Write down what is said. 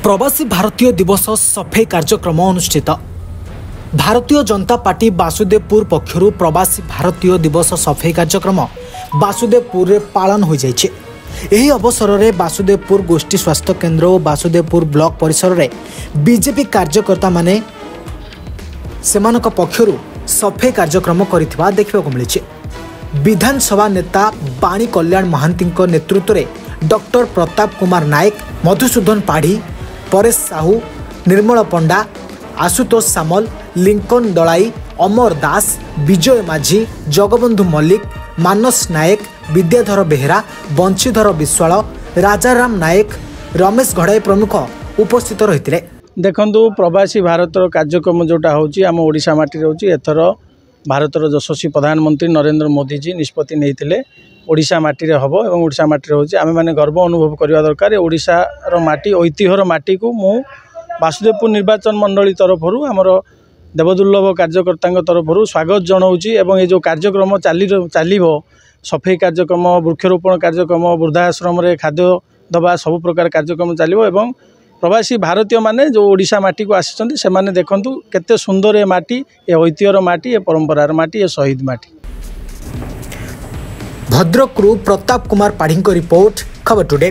प्रवासी भारतीय दिवस सफाई कार्यक्रम अनुष्ठित। भारतीय जनता पार्टी वासुदेवपुर पक्षरु प्रवासी भारतीय दिवस सफाई कार्यक्रम वासुदेवपुर रे पालन हो जाइछे। एही अवसर में वासुदेवपुर गोष्ठी स्वास्थ्य केन्द्र और वासुदेवपुर ब्लॉक परिसर में बीजेपी कार्यकर्ता माने सेमानक पक्षरु सफाई कार्यक्रम करिथिबा देखिबाकु मिलिछे। विधानसभा नेता बाणी कल्याण महांती नेतृत्व में डॉक्टर प्रताप कुमार नायक, मधुसूदन पाढ़ी, परेश साहू, निर्मल पंडा, आशुतोष सामल, लिंकन दलाई, अमर दास, विजय माझी, जगबंधु मल्लिक, मानस नायक, विद्याधर बेहेरा, बंशीधर विश्वाल, राजाराम नायक, रमेश घड़ाई प्रमुख उपस्थित रही। देखु प्रवासी भारतर कार्यक्रम जोटा हूँ आम ओडिशा माटी रोचे एथर भारतर यशस्वी प्रधानमंत्री नरेंद्र मोदी जी निष्पत्ति नहीं ओडिशा माटी रे हबो एवं ओडिशा माटी रोचे आमे माने गर्व अनुभव करवा दरकार। ओडिशार माटी ऐतिह्यर माटी को मु वासुदेवपुर निर्वाचन मंडली तरफर आमर देवदुर्लभ कार्यकर्ता तरफर स्वागत जनाऊँगी। एवं ये जो कार्यक्रम चलो सफाई कार्यक्रम, वृक्षरोपण कार्यक्रम, वृद्धाश्रम रे खाद्य दबा सब प्रकार कार्यक्रम चलो एवं प्रवासी भारतीय माने जो ओडिशा माटी को आसी से माने देखंतु केते सुंदर ए माटी, ए ऐतिह्यर माटी, ए परंपरार माटी, ए शहीद माटी। भद्रकरू प्रताप कुमार पाढ़ी रिपोर्ट, खबर टुडे।